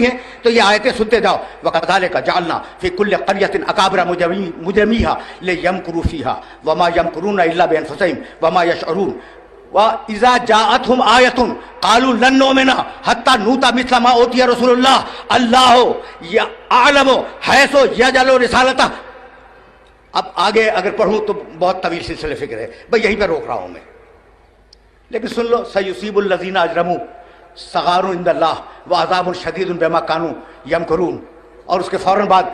ہیں تو یہ آیتیں سنتے جاؤ. وَكَذَلِكَ جَعَلْنَا فِي كُلِّ قَرْيَةٍ أَكَابِرَ مُجْرِمِيهَا لِيَمْكُرُوا فِيهَا وَمَا يَمْكُرُونَ إِلَّا بِأَنفُسِهِمْ وَمَا يَشْعُرُونَ. وَإِذَا جَاءَتْهُمْ آيَةٌ قَالُوا لَن نُّؤْمِنَ حَتَّى نُؤْتَىٰ مِثْلَ مَا أُوتِيَ رُسُولُ اللَّهِ اللَّهُ أَعْلَمُ حَيْثُ يَجْعَلُ رِسَالَتَهُ. اب آگے اگر پڑھوں تو بہت طویل سلسلے فکر ہے بھئی، یہیں پہ روک رہا ہوں میں، لیکن سن لو. سَيُصِيبُ الَّذِينَ أَجْرَمُوا صغار عند اللہ وعذاب شدید بما كانوا يمكرون. اور اس کے فوراً بعد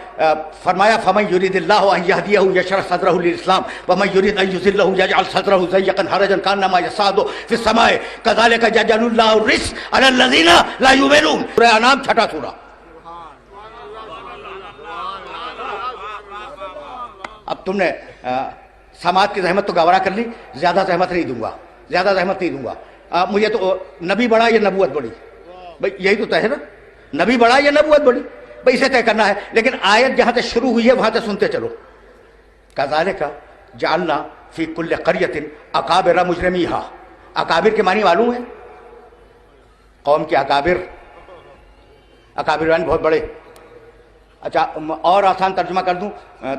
فرمایا فمن يريد الله ان يهديه يشرح صدره للاسلام ومن يريد ان يضله يجعل صدره ضيقا حرجا كانما يصعد في السماء كذلك يجعل الله الرجس على الذين لا يؤمنون. سورہ انعام چھٹا سورہ. اب تم نے سماعت کی زحمت تو گوارا کر لی، زیادہ زحمت نہیں دوں گا، زیادہ زحمت نہیں دوں گا. مجھے تو نبی بڑا یا نبوت بڑی؟ بھئی یہی تو طے ہے نا، نبی بڑا یا نبوت بڑی، بھئی اسے طے کرنا ہے. لیکن آیت جہاں سے شروع ہوئی ہے وہاں سے سنتے چلو. کذالک جعلنا فی کل قریۃ اکابر مجرمیہا. اکابر کے معنی معلوم ہے؟ قوم کے اکابر، اکابر یعنی بہت بڑے. اچھا اور آسان ترجمہ کر دوں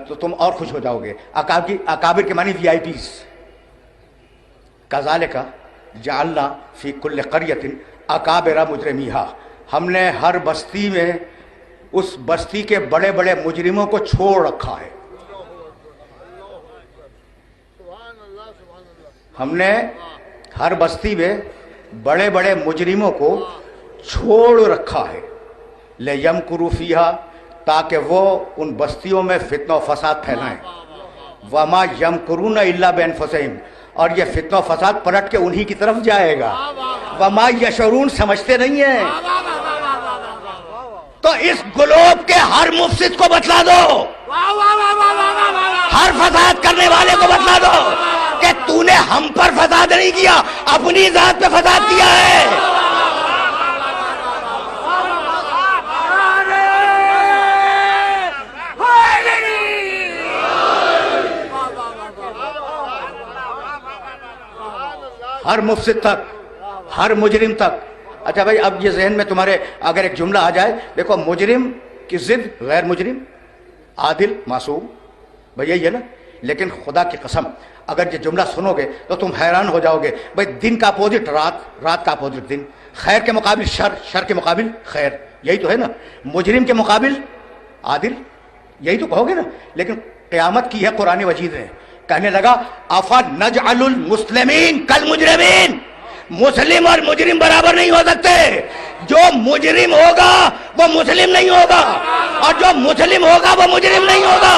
تو تم اور خوش ہو جاؤ گے. اکابر کے معنی VIP. کذالک جعلنا فی کل قریۃ اکابر مجرمیہا. ہم نے ہر بستی میں اس بستی کے بڑے بڑے مجرموں کو چھوڑ رکھا ہے. ہم نے ہر بستی میں بڑے بڑے مجرموں کو چھوڑ رکھا ہے. لیمکروا فیہا، تاکہ وہ ان بستیوں میں فتنہ و فساد پھیلائیں. وما یمکرون الا بانفسہم، اور یہ فتنہ و فساد پلٹ کے انہی کی طرف جائے گا. وما یشعرون، سمجھتے نہیں ہیں. تو اس گلوب کے ہر مفسد کو بتلا دو، ہر فساد کرنے والے کو بتلا دو کہ تو نے ہم پر فساد نہیں کیا، اپنی ذات پہ فساد کیا ہے. ہر مفسد تک، ہر مجرم تک. اچھا بھائی، اب یہ ذہن میں تمہارے اگر ایک جملہ آ جائے، دیکھو مجرم کی ضد غیر مجرم، عادل معصوم، بھائی یہی ہے نا. لیکن خدا کی قسم اگر یہ جملہ سنو گے تو تم حیران ہو جاؤ گے. بھائی دن کا اپوزٹ رات، رات کا اپوزٹ دن، خیر کے مقابل شر، شر کے مقابل خیر، یہی تو ہے نا. مجرم کے مقابل عادل، یہی تو کہو گے نا. لیکن قیامت کی ہے قرآن مجید نے، کہنے لگا افنجعل المسلمین کالمجرمین. مسلم اور مجرم برابر نہیں ہو سکتے. جو مجرم ہوگا وہ مسلم نہیں ہوگا، اور جو مسلم ہوگا وہ مجرم نہیں ہوگا.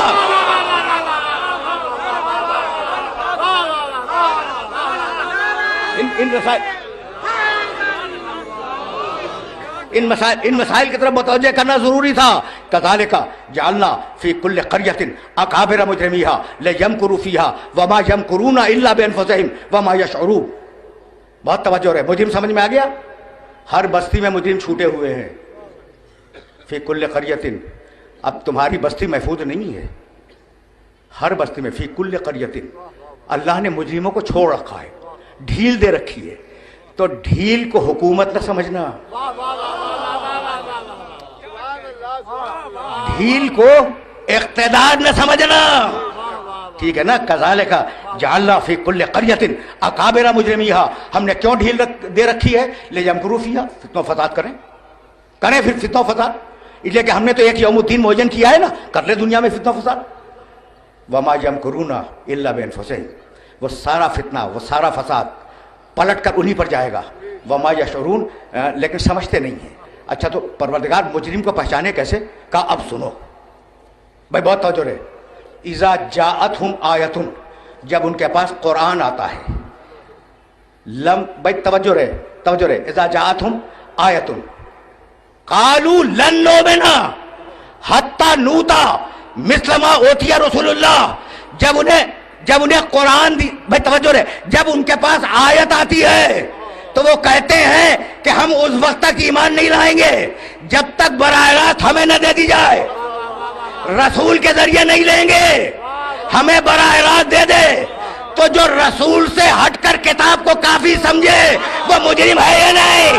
ان مسائل کی طرف متوجہ کرنا ضروری تھا. کذالک جعلنا فی کل قریۃ اکابر مجرمیہا لیمکروا فیہا وما یمکرون الا بانفسہم وما یشعرون. بہت توجہ رہے. مجرم سمجھ میں آ گیا؟ ہر بستی میں مجرم چھوٹے ہوئے ہیں. فی کل قریۃ، اب تمہاری بستی محفوظ نہیں ہے. ہر بستی میں فی کل قریۃ اللہ نے مجرموں کو چھوڑ رکھا ہے، ڈھیل دے رکھی ہے. تو ڈھیل کو حکومت نہ سمجھنا، ڈھیل کو اقتدار نہ سمجھنا. ٹھیک ہے نا. کذالک جعلنا فی کل قریۃ اکابر مجرمیہا. ہم نے کیوں ڈھیل دے رکھی ہے؟ لیمکروا فیہا، فتنہ و فساد کریں پھر فتنہ و فساد. اس لیے کہ ہم نے تو ایک یوم الدین معین کیا ہے نا، کر لے دنیا میں فتنہ و فساد. وما یمکرون الا بانفسہم، وہ سارا فتنہ، وہ سارا فساد پلٹ کر انہی پر جائے گا. وما یشعرون، لیکن سمجھتے نہیں ہیں. اچھا تو پروردگار مجرم کو پہچانے کیسے؟ کہا اب سنو بھائی، بہت توجہ رہے. اذا جاءتہم آیۃ، جب ان کے پاس قرآن آتا ہے. بھائی توجہ رہے. اذا جاءتہم آیۃ قالوا لن نؤمن حتی نؤتی مثل ما اوتی رسول اللہ. جب انہیں قرآن دی، بھائی توجہ رہے، جب ان کے پاس آیت آتی ہے تو وہ کہتے ہیں کہ ہم اس وقت تک ایمان نہیں لائیں گے جب تک براہ راست ہمیں نہ دے دی جائے. رسول کے ذریعے نہیں لیں گے، ہمیں براہ راست دے دے. تو جو رسول سے ہٹ کر کتاب کو کافی سمجھے وہ مجرم ہے یا نہیں؟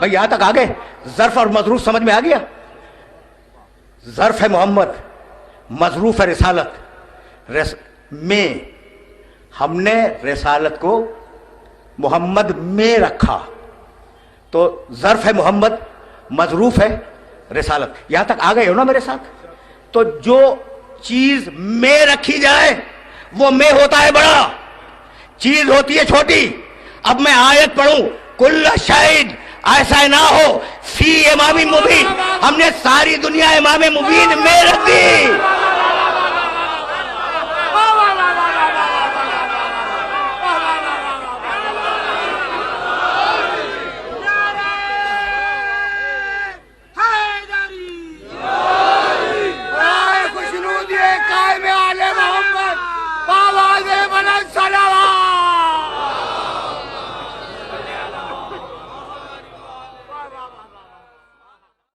بھائی یہاں تک آگے ظرف اور مظروف سمجھ میں آ گیا؟ ظرف ہے محمد، مظروف ہے رسالت، میں ہم نے رسالت کو محمد میں رکھا، تو ظرف ہے محمد، مظروف ہے رسالت۔ یہاں تک آ گئے ہو نا میرے ساتھ؟ تو جو چیز میں رکھی جائے وہ میں ہوتا ہے بڑا، چیز ہوتی ہے چھوٹی۔ اب میں آیت پڑھوں کل شاہد ایسا نہ ہو فی امام مبین، ہم نے ساری دنیا امام مبین میں رکھ دی۔